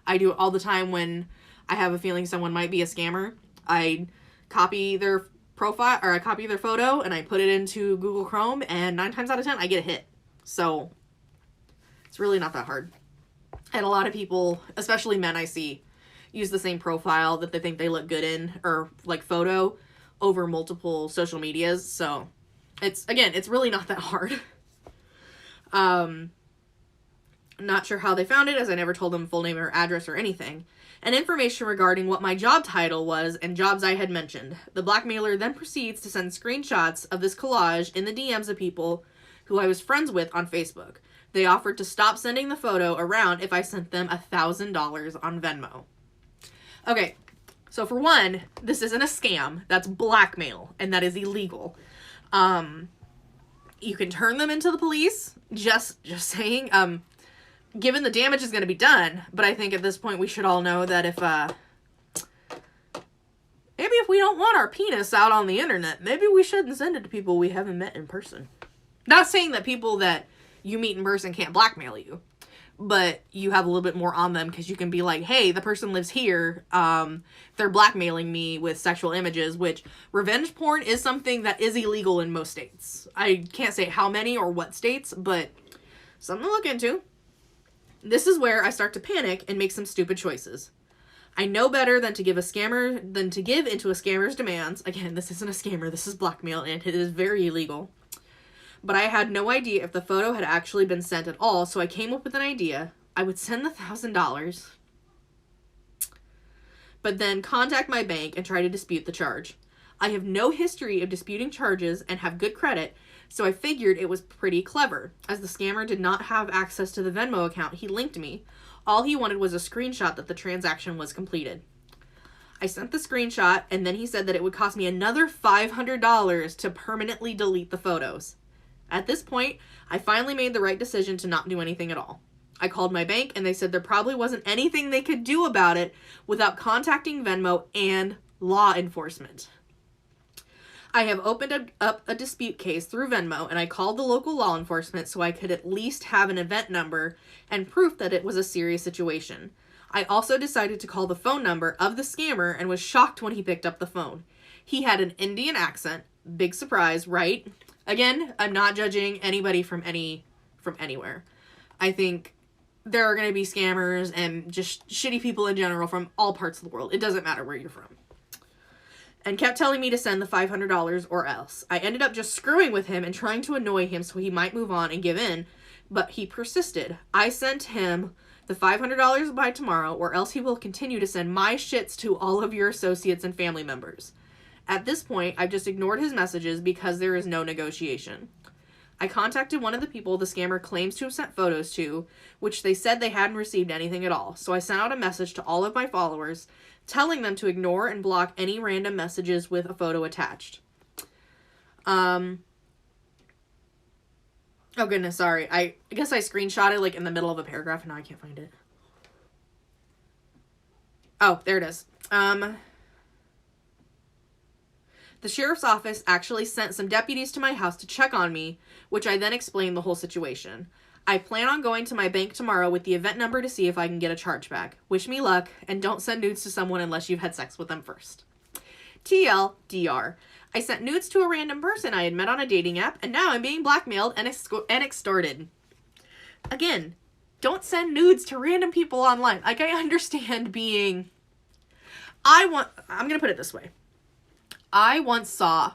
I do it all the time when I have a feeling someone might be a scammer. I copy their profile, or I copy their photo, and I put it into Google Chrome, and 9 times out of 10, I get a hit. So, it's really not that hard. And a lot of people, especially men I see, use the same profile that they think they look good in, or like photo, over multiple social medias. So, it's really not that hard. Not sure how they found it, as I never told them full name or address or anything. And information regarding what my job title was and jobs I had mentioned. The blackmailer then proceeds to send screenshots of this collage in the DMs of people who I was friends with on Facebook. They offered to stop sending the photo around if I sent them $1,000 on Venmo. Okay, so for one, this isn't a scam. That's blackmail, and that is illegal. You can turn them into the police. Just saying. Given the damage is going to be done, but I think at this point we should all know that maybe if we don't want our penis out on the internet, maybe we shouldn't send it to people we haven't met in person. Not saying that people that you meet in person can't blackmail you, but you have a little bit more on them because you can be like, hey, the person lives here, they're blackmailing me with sexual images, which revenge porn is something that is illegal in most states. I can't say how many or what states, but something to look into. This is where I start to panic and make some stupid choices. I know better than to give into a scammer's demands. Again, this isn't a scammer, this is blackmail, and it is very illegal. But I had no idea if the photo had actually been sent at all, so I came up with an idea. I would send the $1,000, but then contact my bank and try to dispute the charge. I have no history of disputing charges and have good credit, so I figured it was pretty clever. As the scammer did not have access to the Venmo account, he linked me. All he wanted was a screenshot that the transaction was completed. I sent the screenshot, and then he said that it would cost me another $500 to permanently delete the photos. At this point, I finally made the right decision to not do anything at all. I called my bank, and they said there probably wasn't anything they could do about it without contacting Venmo and law enforcement. I have opened up a dispute case through Venmo, and I called the local law enforcement so I could at least have an event number and proof that it was a serious situation. I also decided to call the phone number of the scammer and was shocked when he picked up the phone. He had an Indian accent. Big surprise, right? Again, I'm not judging anybody from anywhere. I think there are going to be scammers and just shitty people in general from all parts of the world. It doesn't matter where you're from. And kept telling me to send the $500 or else. I ended up just screwing with him and trying to annoy him so he might move on and give in, but he persisted. I sent him the $500 by tomorrow, or else he will continue to send my shits to all of your associates and family members. At this point, I've just ignored his messages because there is no negotiation. I contacted one of the people the scammer claims to have sent photos to, which they said they hadn't received anything at all. So I sent out a message to all of my followers telling them to ignore and block any random messages with a photo attached. Oh goodness, sorry. I guess I screenshotted like in the middle of a paragraph and now I can't find it. Oh, there it is. The sheriff's office actually sent some deputies to my house to check on me, which I then explained the whole situation. I plan on going to my bank tomorrow with the event number to see if I can get a chargeback. Wish me luck, and don't send nudes to someone unless you've had sex with them first. TLDR. I sent nudes to a random person I had met on a dating app, and now I'm being blackmailed and extorted. Again, don't send nudes to random people online. Like, I understand being... I'm going to put it this way. I once saw,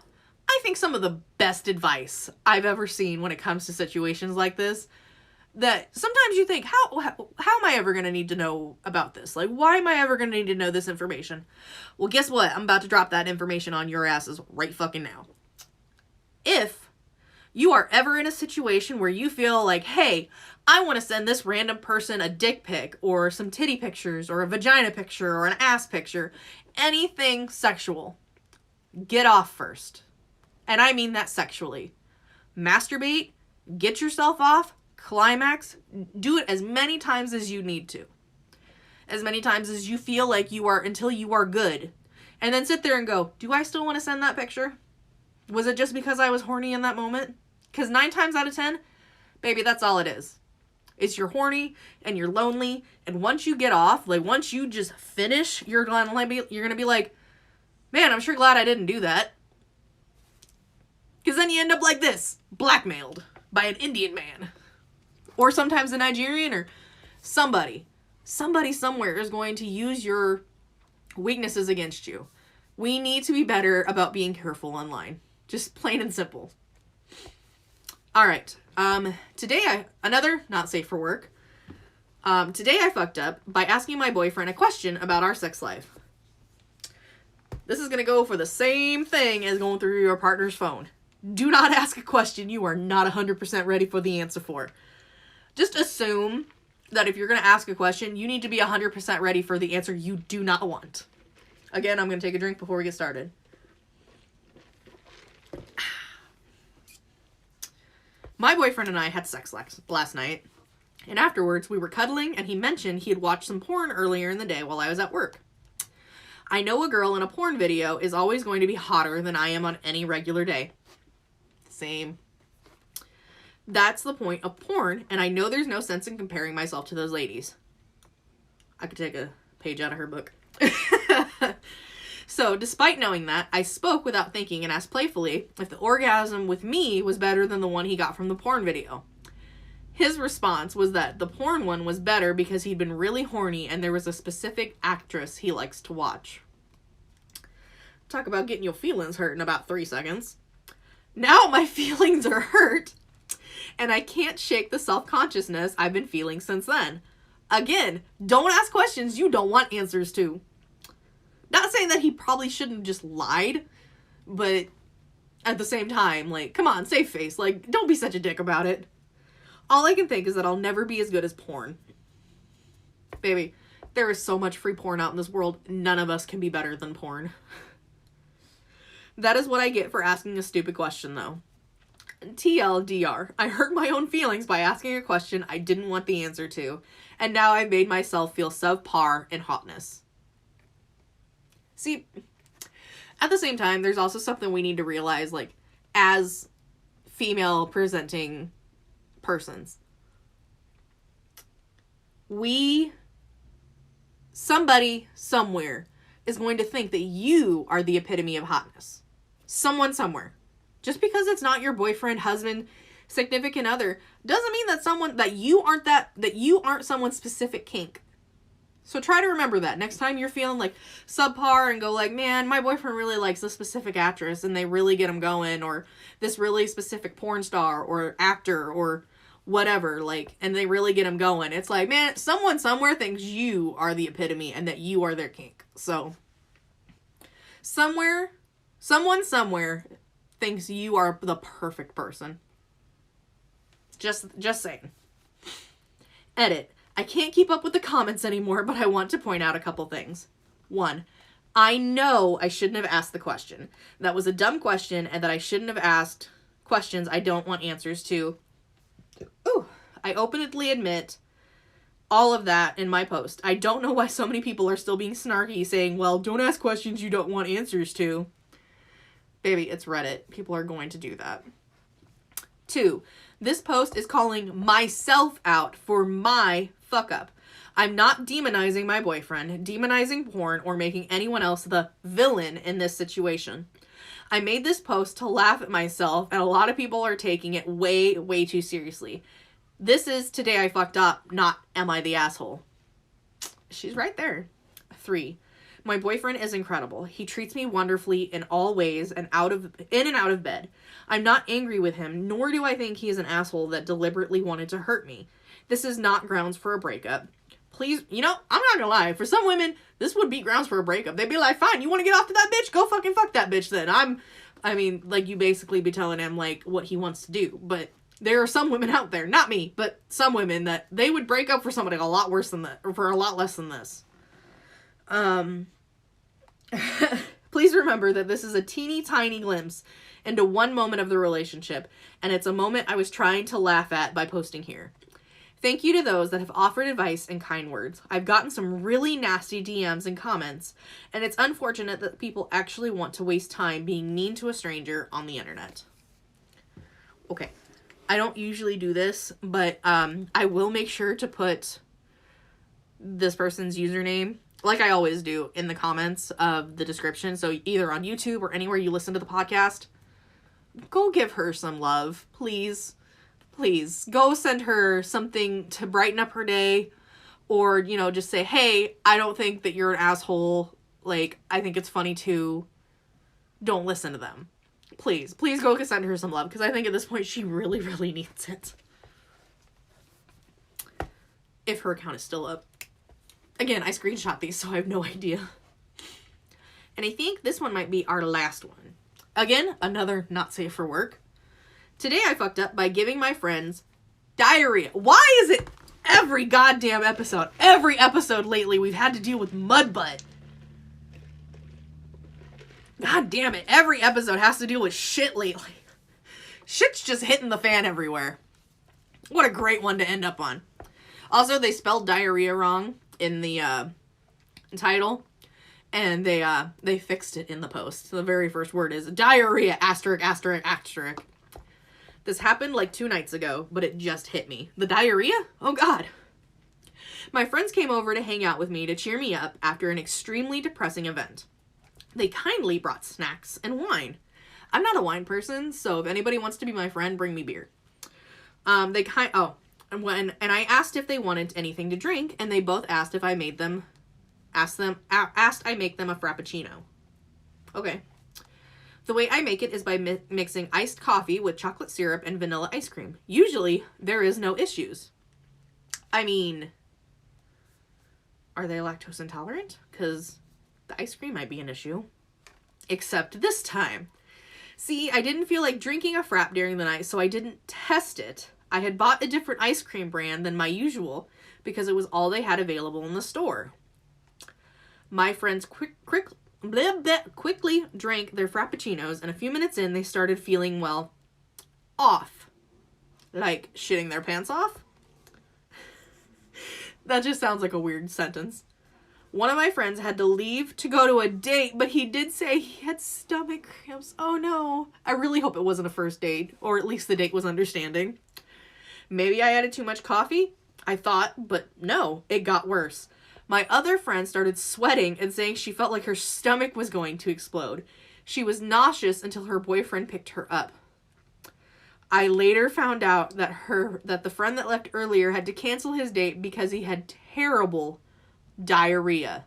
I think, some of the best advice I've ever seen when it comes to situations like this. That sometimes you think, how am I ever going to need to know about this? Like, why am I ever going to need to know this information? Well, guess what? I'm about to drop that information on your asses right fucking now. If you are ever in a situation where you feel like, hey, I want to send this random person a dick pic or some titty pictures or a vagina picture or an ass picture, anything sexual, get off first. And I mean that sexually. Masturbate, get yourself off, climax, do it as many times as you need to. As many times as you feel like you are until you are good. And then sit there and go, do I still want to send that picture? Was it just because I was horny in that moment? Because 9 times out of 10, baby, that's all it is. It's you're horny and you're lonely. And once you get off, like once you just finish, you're going to be like, man, I'm sure glad I didn't do that. Because then you end up like this, blackmailed by an Indian man. Or sometimes a Nigerian or somebody somewhere is going to use your weaknesses against you. We need to be better about being careful online. Just plain and simple. All right. Today another not safe for work. Today I fucked up by asking my boyfriend a question about our sex life. This is going to go for the same thing as going through your partner's phone. Do not ask a question you are not 100% ready for the answer for. Just assume that if you're going to ask a question, you need to be 100% ready for the answer you do not want. Again, I'm going to take a drink before we get started. My boyfriend and I had sex last night, and afterwards we were cuddling, and he mentioned he had watched some porn earlier in the day while I was at work. I know a girl in a porn video is always going to be hotter than I am on any regular day. Same. That's the point of porn, and I know there's no sense in comparing myself to those ladies. I could take a page out of her book. So, despite knowing that, I spoke without thinking and asked playfully if the orgasm with me was better than the one he got from the porn video. His response was that the porn one was better because he'd been really horny and there was a specific actress he likes to watch. Talk about getting your feelings hurt in about 3 seconds. Now my feelings are hurt, and I can't shake the self-consciousness I've been feeling since then. Again, don't ask questions you don't want answers to. Not saying that he probably shouldn't have just lied, but at the same time, like, come on, save face. Like, don't be such a dick about it. All I can think is that I'll never be as good as porn. Baby, there is so much free porn out in this world, none of us can be better than porn. That is what I get for asking a stupid question, though. TLDR, I hurt my own feelings by asking a question I didn't want the answer to, and now I've made myself feel subpar in hotness. See, at the same time, there's also something we need to realize, like, as female-presenting persons. Somebody, somewhere, is going to think that you are the epitome of hotness. Someone, somewhere. Just because it's not your boyfriend, husband, significant other, doesn't mean that you aren't someone's specific kink. So try to remember that next time you're feeling like subpar and go like, man, my boyfriend really likes this specific actress and they really get him going, or this really specific porn star or actor or whatever, like, and they really get him going. It's like, man, someone somewhere thinks you are the epitome and that you are their kink. So someone somewhere thinks you are the perfect person. Just saying. Edit. I can't keep up with the comments anymore, but I want to point out a couple things. 1, I know I shouldn't have asked the question. That was a dumb question, and that I shouldn't have asked questions I don't want answers to. Ooh, I openly admit all of that in my post. I don't know why so many people are still being snarky, saying, well, don't ask questions you don't want answers to. Baby, it's Reddit. People are going to do that. 2, this post is calling myself out for my fuck up. I'm not demonizing my boyfriend, demonizing porn, or making anyone else the villain in this situation. I made this post to laugh at myself, and a lot of people are taking it way, way too seriously. This is today I fucked up, not am I the asshole. She's right there. 3, my boyfriend is incredible. He treats me wonderfully in all ways and in and out of bed. I'm not angry with him, nor do I think he is an asshole that deliberately wanted to hurt me. This is not grounds for a breakup. Please, I'm not gonna lie. For some women, this would be grounds for a breakup. They'd be like, fine, you want to get off to that bitch? Go fucking fuck that bitch then. You basically be telling him, like, what he wants to do. But there are some women out there, not me, but some women that they would break up for somebody a lot worse than that, or for a lot less than this. Please remember that this is a teeny tiny glimpse into one moment of the relationship, and it's a moment I was trying to laugh at by posting here. Thank you to those that have offered advice and kind words. I've gotten some really nasty DMs and comments, and it's unfortunate that people actually want to waste time being mean to a stranger on the internet. Okay, I don't usually do this, but I will make sure to put this person's username, like I always do, in the comments of the description. So either on YouTube or anywhere you listen to the podcast, go give her some love, please. Please, go send her something to brighten up her day, or, just say, hey, I don't think that you're an asshole. Like, I think it's funny too. Don't listen to them. Please go send her some love, because I think at this point she really, really needs it. If her account is still up. Again, I screenshot these, so I have no idea. And I think this one might be our last one. Again, another not safe for work. Today I fucked up by giving my friends diarrhea. Why is it every goddamn episode, every episode lately we've had to deal with mud butt? God damn it. Every episode has to deal with shit lately. Shit's just hitting the fan everywhere. What a great one to end up on. Also, they spelled diarrhea wrong in the title. And they fixed it in the post. So the very first word is diarrhea, asterisk, asterisk, asterisk. This happened like 2 nights ago, but it just hit me. The diarrhea? Oh God. My friends came over to hang out with me to cheer me up after an extremely depressing event. They kindly brought snacks and wine. I'm not a wine person, so if anybody wants to be my friend, bring me beer. And I asked if they wanted anything to drink, and they both asked if I made them, asked I make them a Frappuccino. Okay. The way I make it is by mixing iced coffee with chocolate syrup and vanilla ice cream. Usually, there is no issues. I mean, are they lactose intolerant? Because the ice cream might be an issue. Except this time. See, I didn't feel like drinking a frap during the night, so I didn't test it. I had bought a different ice cream brand than my usual because it was all they had available in the store. My friends quickly drank their frappuccinos, and a few minutes in, they started feeling, well, off. Like shitting their pants off? That just sounds like a weird sentence. One of my friends had to leave to go to a date, but he did say he had stomach cramps. Oh no. I really hope it wasn't a first date, or at least the date was understanding. Maybe I added too much coffee? I thought, but no, it got worse. My other friend started sweating and saying she felt like her stomach was going to explode. She was nauseous until her boyfriend picked her up. I later found out that the friend that left earlier had to cancel his date because he had terrible diarrhea.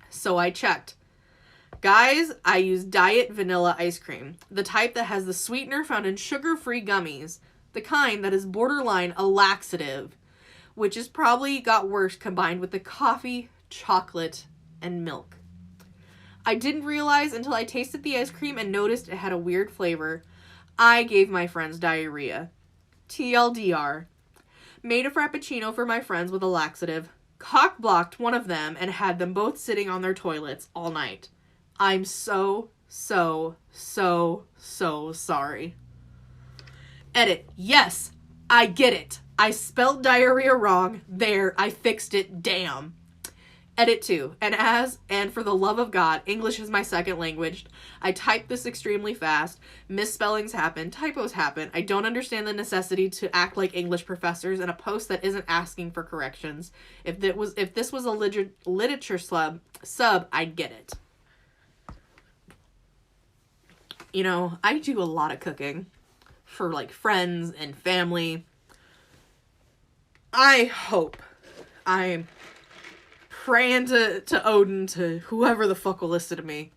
So I checked. Guys, I use diet vanilla ice cream, the type that has the sweetener found in sugar-free gummies, the kind that is borderline a laxative, which has probably got worse combined with the coffee, chocolate, and milk. I didn't realize until I tasted the ice cream and noticed it had a weird flavor. I gave my friends diarrhea. TLDR. Made a Frappuccino for my friends with a laxative, cock-blocked one of them, and had them both sitting on their toilets all night. I'm so sorry. Edit. Yes, I get it. I spelled diarrhea wrong. There, I fixed it. Damn. Edit 2. And for the love of God, English is my second language. I type this extremely fast. Misspellings happen. Typos happen. I don't understand the necessity to act like English professors in a post that isn't asking for corrections. If this was a literature sub, I'd get it. You know, I do a lot of cooking for, like, friends and family. I'm praying to Odin, to whoever the fuck will listen to me,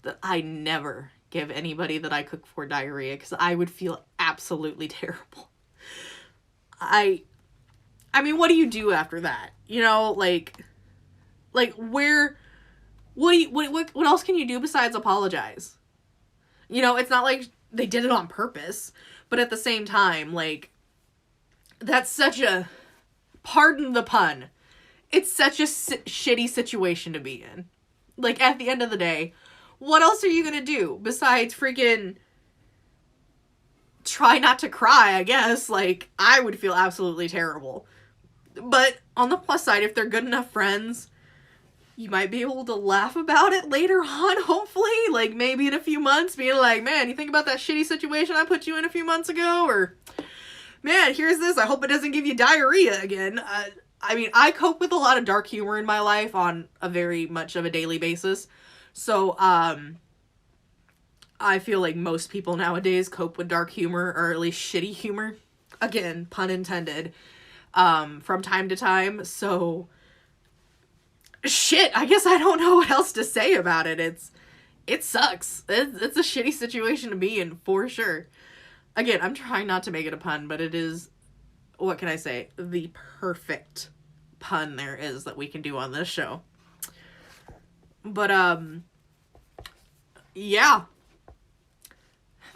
that I never give anybody that I cook for diarrhea, because I would feel absolutely terrible. I mean, what do you do after that? You know, what else can you do besides apologize? You know, it's not like they did it on purpose, but at the same time, like, that's such a, pardon the pun, it's such a shitty situation to be in. Like, at the end of the day, what else are you gonna do besides freaking try not to cry, I guess? Like, I would feel absolutely terrible. But on the plus side, if they're good enough friends, you might be able to laugh about it later on, hopefully. Like, maybe in a few months, being like, man, you think about that shitty situation I put you in a few months ago? Or, man, here's this, I hope it doesn't give you diarrhea again. I mean, I cope with a lot of dark humor in my life on a very much of a daily basis. So, I feel like most people nowadays cope with dark humor, or at least shitty humor. Again, pun intended. From time to time. So, shit, I guess I don't know what else to say about it. It sucks. It's a shitty situation to be in, for sure. Again, I'm trying not to make it a pun, but it is, what can I say, the perfect pun there is that we can do on this show. But, yeah.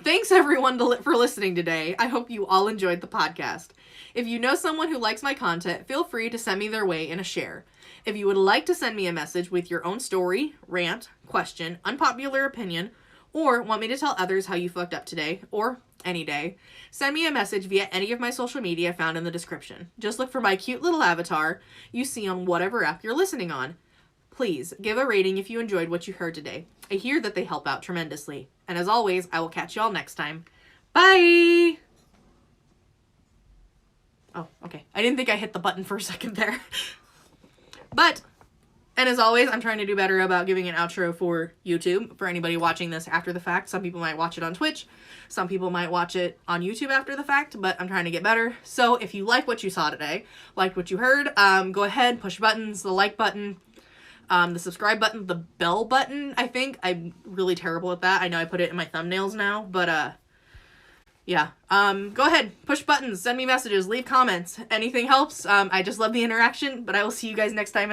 Thanks everyone for listening today. I hope you all enjoyed the podcast. If you know someone who likes my content, feel free to send me their way in a share. If you would like to send me a message with your own story, rant, question, unpopular opinion, or want me to tell others how you fucked up today, or any day, send me a message via any of my social media found in the description. Just look for my cute little avatar you see on whatever app you're listening on. Please, give a rating if you enjoyed what you heard today. I hear that they help out tremendously. And as always, I will catch you all next time. Bye! Oh, okay. I didn't think I hit the button for a second there. But, And as always, I'm trying to do better about giving an outro for YouTube for anybody watching this after the fact. Some people might watch it on Twitch. Some people might watch it on YouTube after the fact, but I'm trying to get better. So if you like what you saw today, liked what you heard, go ahead, push buttons, the like button, the subscribe button, the bell button, I think. I'm really terrible at that. I know I put it in my thumbnails now, but yeah. Go ahead, push buttons, send me messages, leave comments. Anything helps. I just love the interaction, but I will see you guys next time.